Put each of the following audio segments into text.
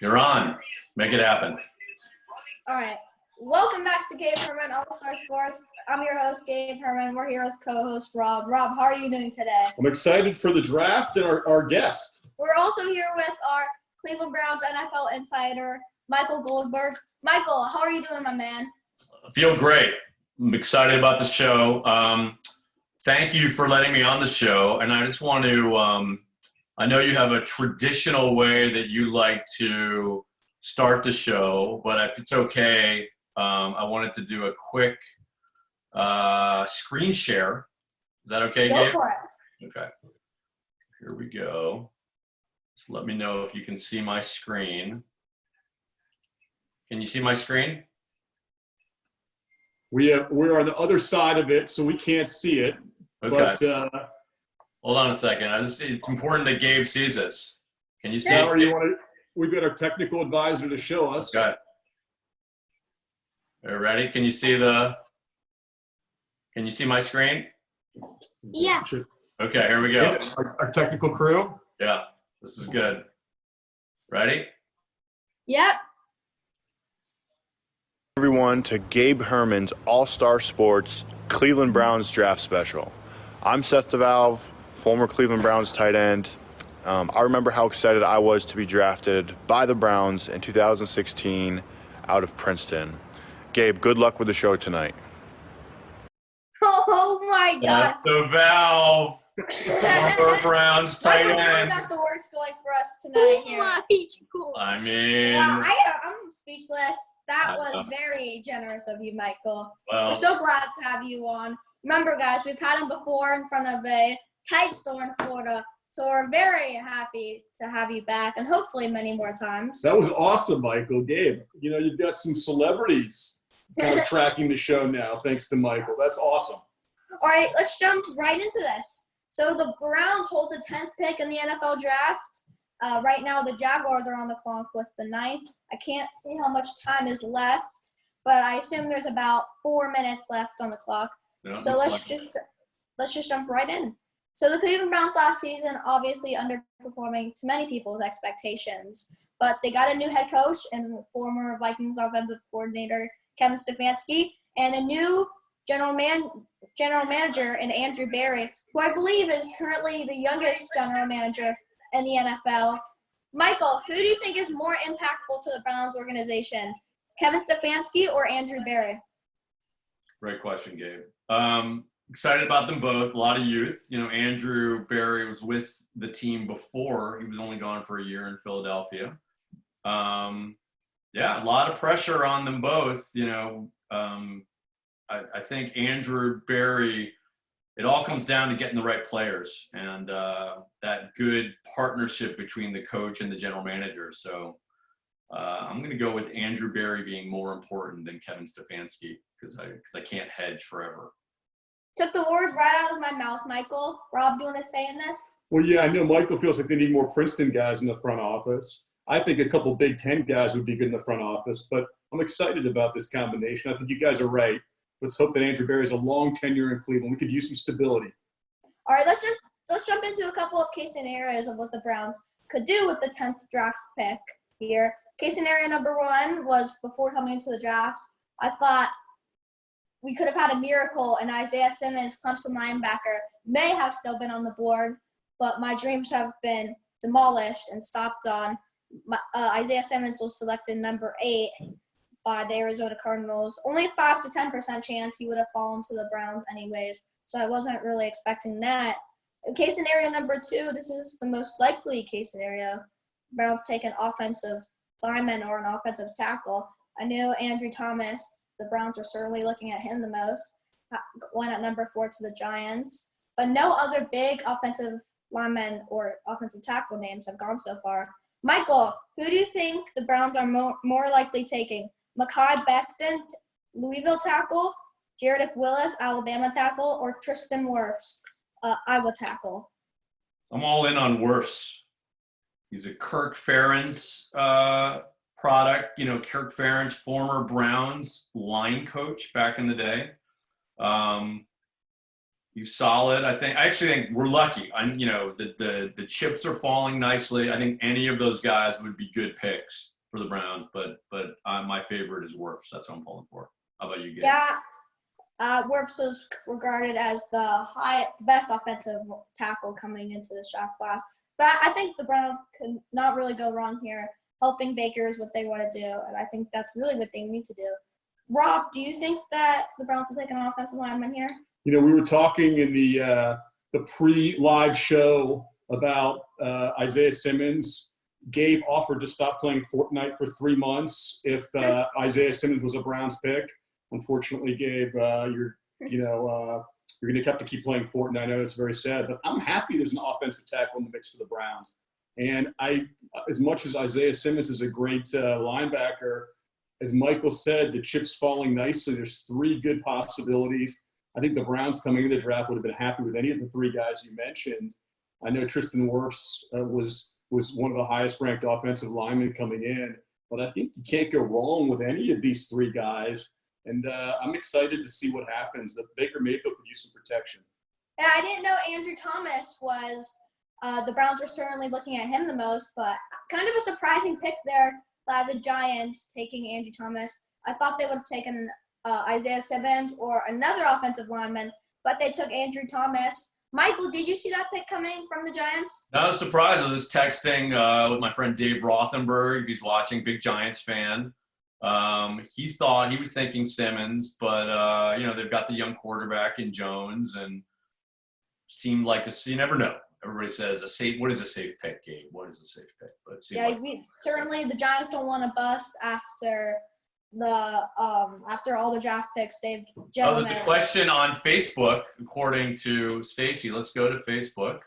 You're on. Make it happen. All right. Welcome back to Gabe Herman, All-Star Sports. I'm your host, Gabe Herman. We're here with co-host Rob. Rob, how are you doing today? I'm excited for the draft and our guest. We're also here with our Cleveland Browns NFL insider, Michael Goldberg. Michael, how are you doing, my man? I feel great. I'm excited about the show. Thank you for letting me on the show. And I just want to I know you have a traditional way that you like to start the show, but if it's okay, I wanted to do a quick screen share. Is that okay, Gabe? Go for it. Okay. Here we go. Just let me know if you can see my screen. Can you see my screen? We're on the other side of it, so we can't see it. Okay. But, hold on a second. It's important that Gabe sees this. Can you see it? We've got our technical advisor to show us. Okay. Are you ready? Can you see my screen? Yeah. Okay, here we go. Our technical crew? Yeah, this is good. Ready? Yep. Everyone to Gabe Herman's All-Star Sports Cleveland Browns Draft Special. I'm Seth DeValve, former Cleveland Browns tight end. I remember how excited I was to be drafted by the Browns in 2016 out of Princeton. Gabe, good luck with the show tonight. Oh my God. DeValve, former Browns tight Michael really end. got the works going for us tonight here. I mean, Wow, I'm speechless. That was very generous of you, Michael. well, We're so glad to have you on. Remember, guys, we've had him before in front of a tight store in Florida, so we're very happy to have you back, and hopefully many more times. That was awesome, Michael. Gabe, you've got some celebrities kind of tracking the show now, thanks to Michael. That's awesome. All right, let's jump right into this. So the Browns hold the 10th pick in the NFL draft. Right now, the Jaguars are on the clock with the 9th. I can't see how much time is left, but I assume there's about 4 minutes left on the clock. yeah, So let's just jump right in. So the Cleveland Browns last season obviously underperforming to many people's expectations, but they got a new head coach and former Vikings offensive coordinator Kevin Stefanski, and a new general manager in Andrew Berry, who I believe is currently the youngest general manager in the NFL. Michael, who do you think is more impactful to the Browns organization, Kevin Stefanski or Andrew Berry? Great question, Gabe. Excited about them both. A lot of youth. Andrew Berry was with the team before. He was only gone for a year in Philadelphia. A lot of pressure on them both. I think Andrew Berry, it all comes down to getting the right players and that good partnership between the coach and the general manager. So I'm going to go with Andrew Berry being more important than Kevin Stefanski because I can't hedge forever. Took the words right out of my mouth, Michael. Rob, do you want to say in this? Well, yeah, I know Michael feels like they need more Princeton guys in the front office. I think a couple Big Ten guys would be good in the front office, but I'm excited about this combination. I think you guys are right. Let's hope that Andrew Berry has a long tenure in Cleveland. We could use some stability. All right, let's jump into a couple of case scenarios of what the Browns could do with the 10th draft pick here. Case scenario number 1 was before coming into the draft, I thought we could have had a miracle and Isaiah Simmons, Clemson linebacker, may have still been on the board, but my dreams have been demolished and stopped on. Isaiah Simmons was selected number 8 by the Arizona Cardinals. Only a 5 to 10% chance he would have fallen to the Browns anyways, so I wasn't really expecting that. Case scenario number 2, this is the most likely case scenario. Browns take an offensive lineman or an offensive tackle. I knew Andrew Thomas, the Browns were certainly looking at him the most, went at number 4 to the Giants, but no other big offensive linemen or offensive tackle names have gone so far. Michael, who do you think the Browns are more likely taking? Mekhi Becton, Louisville tackle, Jedrick Willis, Alabama tackle, or Tristan Wirfs, Iowa tackle? I'm all in on Wirfs. He's a Kirk Ferentz product. Kirk Ferentz, former Browns line coach back in the day. He's solid. I actually think we're lucky. The chips are falling nicely. I think any of those guys would be good picks for the Browns, but my favorite is Wirfs. That's what I'm pulling for. How about you, Gabe? Yeah, Wirfs is regarded as the best offensive tackle coming into this draft class. But I think the Browns could not really go wrong here. Helping Baker is what they want to do, and I think that's really what they need to do. Rob, do you think that the Browns will take an offensive lineman here? We were talking in the pre-live show about Isaiah Simmons. Gabe offered to stop playing Fortnite for 3 months if Isaiah Simmons was a Browns pick. Unfortunately, Gabe, you're going to have to keep playing Fortnite. I know it's very sad, but I'm happy there's an offensive tackle in the mix for the Browns. And as much as Isaiah Simmons is a great linebacker, as Michael said, the chip's falling nicely. There's 3 good possibilities. I think the Browns coming into the draft would have been happy with any of the 3 guys you mentioned. I know Tristan Wirfs was one of the highest-ranked offensive linemen coming in, but I think you can't go wrong with any of these 3 guys. And I'm excited to see what happens. The Baker Mayfield could use some protection. Yeah, I didn't know Andrew Thomas was the Browns were certainly looking at him the most, but kind of a surprising pick there by the Giants taking Andrew Thomas. I thought they would have taken Isaiah Simmons or another offensive lineman, but they took Andrew Thomas. Michael, did you see that pick coming from the Giants? Not a surprise. I was just texting with my friend Dave Rothenberg. He's watching, big Giants fan. He was thinking Simmons, but they've got the young quarterback in Jones, and seemed like you never know. Everybody says what is a safe pick, Gabe? What is a safe pick? But certainly the Giants don't want to bust after all the draft picks they've there's a question on Facebook according to Stacy. Let's go to Facebook.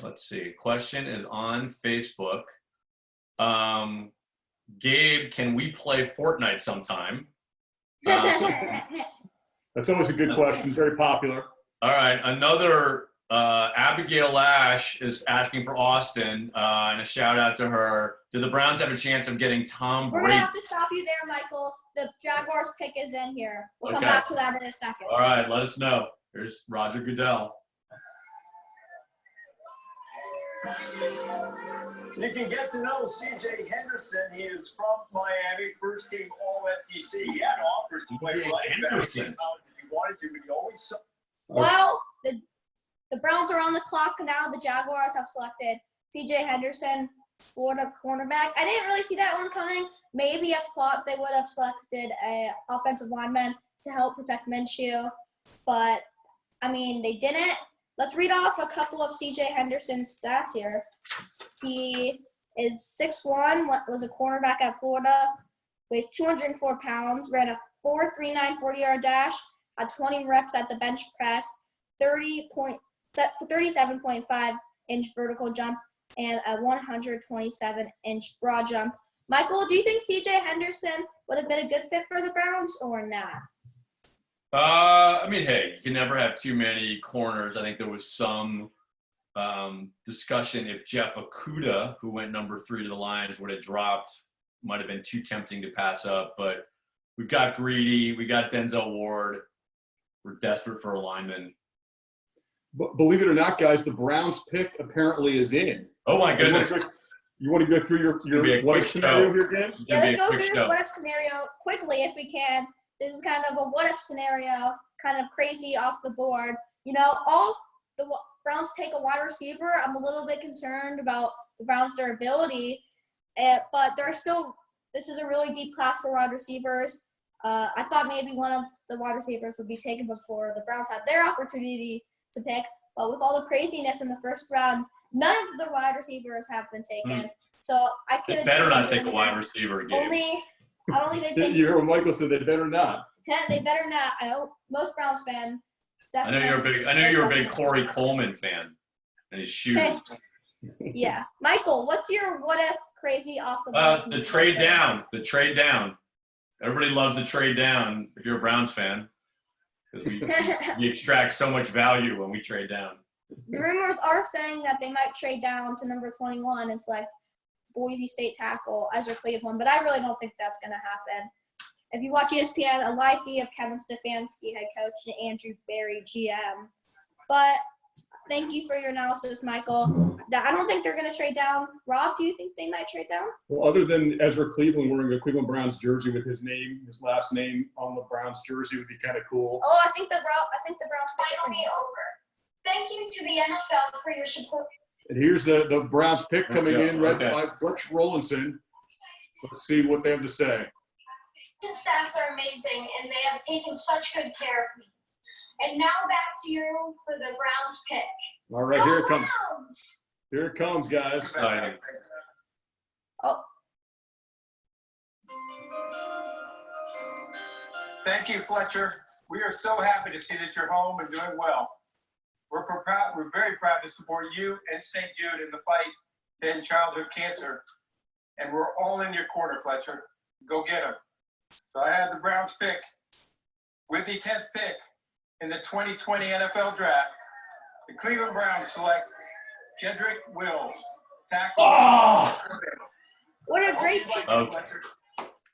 Let's see. Question is on Facebook. Gabe, can we play Fortnite sometime? That's always a good question. Very popular. All right. Another Abigail Lash is asking for Austin, and a shout out to her. Do the Browns have a chance of getting Tom Brady? We're going to have to stop you there, Michael. The Jaguars pick is in here. We'll come back to that in a second. All right. Let us know. Here's Roger Goodell. You can get to know C.J. Henderson. He is from Miami, first team All-SEC. He had offers to play right back in college if he wanted to, but he always saw. Well, the Browns are on the clock now. The Jaguars have selected C.J. Henderson, Florida cornerback. I didn't really see that one coming. Maybe I thought they would have selected an offensive lineman to help protect Minshew, but, they didn't. Let's read off a couple of C.J. Henderson's stats here. He is 6'1", was a cornerback at Florida, weighs 204 pounds, ran a 4.39 40-yard dash, had 20 reps at the bench press, 37.5-inch vertical jump, and a 127-inch broad jump. Michael, do you think C.J. Henderson would have been a good fit for the Browns or not? Hey, you can never have too many corners. I think there was some discussion if Jeff Okudah, who went number 3 to the Lions, would have dropped. Might have been too tempting to pass up. But we've got Greedy. We got Denzel Ward. We're desperate for a lineman. But believe it or not, guys, the Browns pick apparently is in. Oh, my goodness. You want to go through your what if scenario here, Dan? Yeah, let's go through this what if scenario quickly if we can. This is kind of a what if scenario, kind of crazy off the board. All the Browns take a wide receiver. I'm a little bit concerned about the Browns' durability, but this is a really deep class for wide receivers. I thought maybe one of the wide receivers would be taken before the Browns had their opportunity to pick, but with all the craziness in the first round, none of the wide receivers have been taken. So I could. They better not take a wide receiver again. I don't think they take. You heard what Michael said. They better not. They better not. I hope most Browns fans. I know you're a big Corey Coleman fan, and his shoes. Yeah, Michael, what's your what if crazy off the board? The trade down. The trade down. Everybody loves the trade down. If you're a Browns fan, because we extract so much value when we trade down. The rumors are saying that they might trade down to number 21 and select Boise State tackle Ezra Cleveland, but I really don't think that's going to happen. If you watch ESPN, a live feed of Kevin Stefanski, head coach, and Andrew Berry, GM, But thank you for your analysis, Michael. I don't think they're going to trade down. Rob, do you think they might trade down? Well, other than Ezra Cleveland wearing a Cleveland Browns jersey with his last name on the Browns jersey would be kind of cool. Oh, I think the Browns pick is Finally over. Thank you to the NFL for your support. And here's the Browns pick coming in, read Okay. by Butch Rollinson. Let's see what they have to say. The staff are amazing, and they have taken such good care of me. And now back to you for the Browns pick. All right, here it comes. Browns! Here it comes, guys. Exciting. Oh, Thank you, Fletcher. We are so happy to see that you're home and doing well. We're very proud to support you and St. Jude in the fight to end childhood cancer. And we're all in your corner, Fletcher. Go get them. So I have the Browns pick. With the 10th pick in the 2020 NFL Draft, the Cleveland Browns select Jedrick Wills, tackle. Oh! what a great pick. Oh.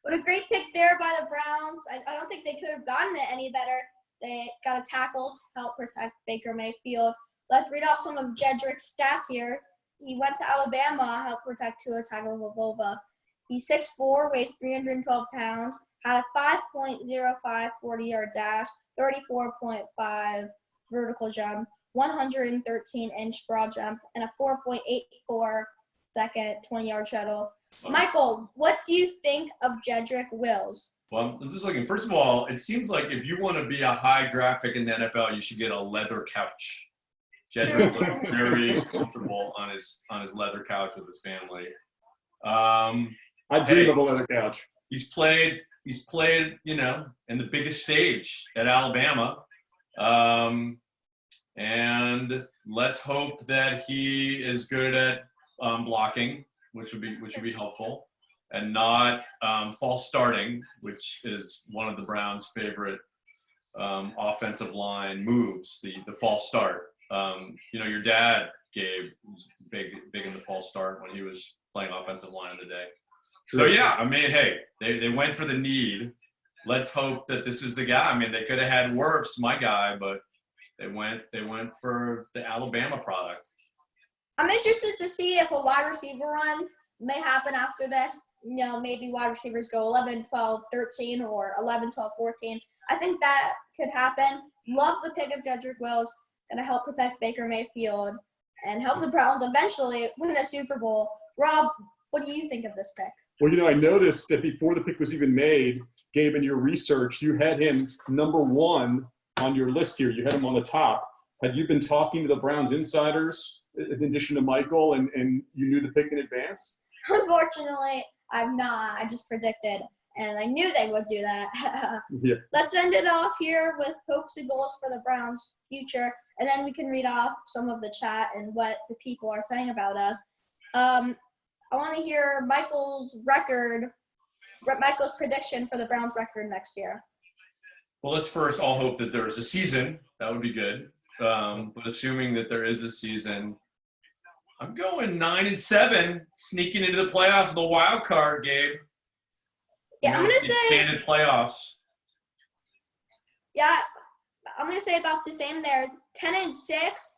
What a great pick there by the Browns. I don't think they could have gotten it any better. They got a tackle to help protect Baker Mayfield. Let's read off some of Jedrick's stats here. He went to Alabama, helped protect Tua Tagovailoa. He's 6'4", weighs 312 pounds, had a 5.05 40-yard dash, 34.5 vertical jump, 113-inch broad jump, and a 4.84 second 20-yard shuttle. Michael, what do you think of Jedrick Wills? Well, I'm just looking. First of all, it seems like if you want to be a high draft pick in the NFL, you should get a leather couch. Jedrick looked very comfortable on his leather couch with his family. I dream of a leather couch. He's played, in the biggest stage at Alabama. And let's hope that he is good at blocking, which would be helpful, and not false starting, which is one of the Browns' favorite offensive line moves, the false start. Your dad, Gabe, was big in the false start when he was playing offensive line in the day. So yeah, I mean, hey, they went for the need. Let's hope that this is the guy. I mean, they could have had Wirfs, my guy, but they went for the Alabama product. I'm interested to see if a wide receiver run may happen after this. Maybe wide receivers go 11, 12, 13, or 11, 12, 14. I think that could happen. Love the pick of Jedrick Wills. Going to help protect Baker Mayfield and help the Browns eventually win a Super Bowl. Rob, what do you think of this pick? Well, I noticed that before the pick was even made, Gabe, in your research, you had him number 1 on your list here. You had him on the top. Had you been talking to the Browns insiders in addition to Michael, and you knew the pick in advance? Unfortunately, I'm not. I just predicted, and I knew they would do that. Yeah. Let's end it off here with hopes and goals for the Browns' future, and then we can read off some of the chat and what the people are saying about us. I want to hear Michael's prediction for the Browns' record next year. Well, let's first all hope that there's a season. That would be good. But assuming that there is a season, I'm going 9-7, sneaking into the playoffs, the wild card, Gabe. Yeah, I'm gonna say. Expanded playoffs. Yeah, I'm gonna say about the same there. 10-6.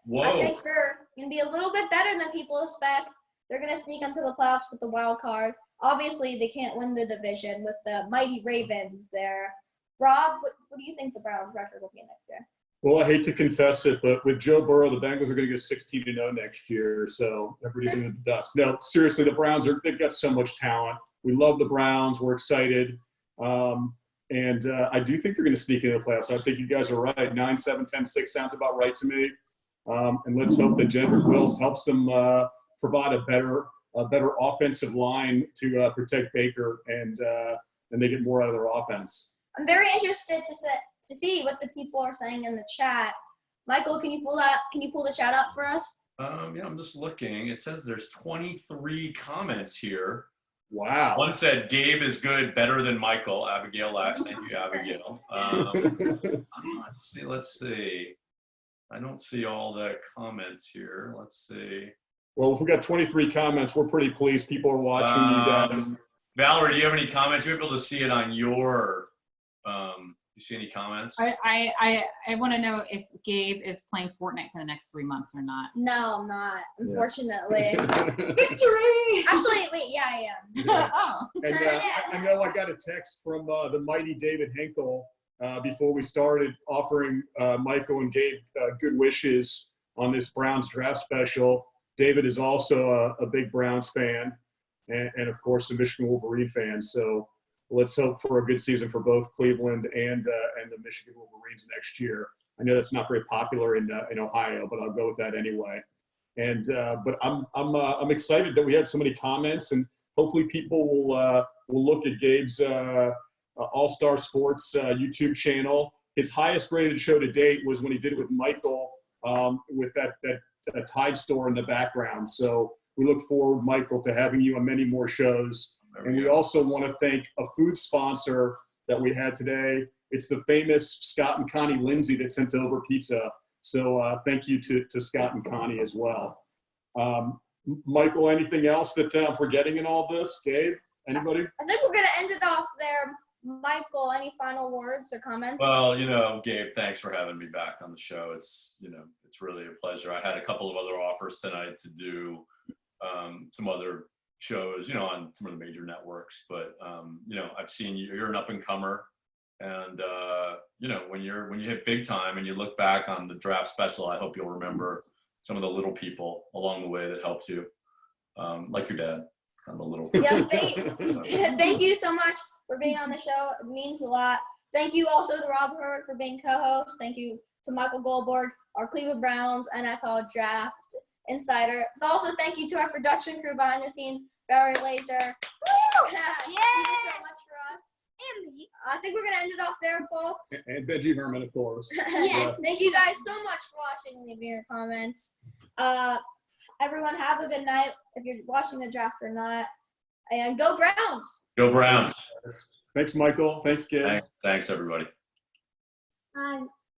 Whoa. I think they're gonna be a little bit better than people expect. They're gonna sneak into the playoffs with the wild card. Obviously, they can't win the division with the mighty Ravens there. Rob, what do you think the Browns' record will be next year? Well, I hate to confess it, but with Joe Burrow, the Bengals are going to go 16-0 next year, so everybody's in the dust. No, seriously, the Browns they've got so much talent. We love the Browns. We're excited. And I do think they're going to sneak into the playoffs. I think you guys are right. 9-7, 10-6 sounds about right to me. And let's hope that Jedrick Wills helps them provide a better offensive line to protect Baker, and they get more out of their offense. I'm very interested to see what the people are saying in the chat. Michael, can you pull the chat up for us? Yeah, I'm just looking. It says there's 23 comments here. Wow. One said Gabe is good, better than Michael. Abigail laughs. Thank you, Abigail. Let's see. I don't see all the comments here. Let's see. Well, if we got 23 comments, we're pretty pleased. People are watching you guys. Valerie, do you have any comments? You'll be able to see it on your You see any comments? I want to know if Gabe is playing Fortnite for the next 3 months or not. No, I'm not, unfortunately. Victory! Actually, wait, yeah, I am. Oh. And I know I got a text from the mighty David Hinkle before we started, offering Michael and Gabe good wishes on this Browns draft special. David is also a big Browns fan and of course, a Michigan Wolverine fan. So let's hope for a good season for both Cleveland and the Michigan Wolverines next year. I know that's not very popular in Ohio, but I'll go with that anyway. And but I'm excited that we had so many comments, and hopefully people will look at Gabe's All-Star Sports YouTube channel. His highest rated show to date was when he did it with Michael with that Tide store in the background. So we look forward, Michael, to having you on many more shows. And we also want to thank a food sponsor that we had today. It's the famous Scott and Connie Lindsay that sent over pizza. So thank you to Scott and Connie as well. Michael, anything else that I'm forgetting in all this? Gabe, anybody? I think we're going to end it off there. Michael, any final words or comments? Well, Gabe, thanks for having me back on the show. It's really a pleasure. I had a couple of other offers tonight to do some other shows, on some of the major networks, but I've seen you're an up and comer, and when you hit big time and you look back on the draft special, I hope you'll remember some of the little people along the way that helped you, like your dad, kind of a little. Yeah, thank you so much for being on the show. It means a lot. Thank you also to Rob Hurd for being co-host. Thank you to Michael Goldberg, our Cleveland Browns NFL Draft Insider. Also, thank you to our production crew behind the scenes, Barry Laser. Woo! Thank you so much for us. And me. I think we're going to end it off there, folks. And Gabe Herman, of course. Yes. Thank you guys so much for watching. Leave your comments. Everyone, have a good night if you're watching the draft or not. And go Browns! Go Browns. Thanks, Michael. Thanks, Gabe. Thanks everybody.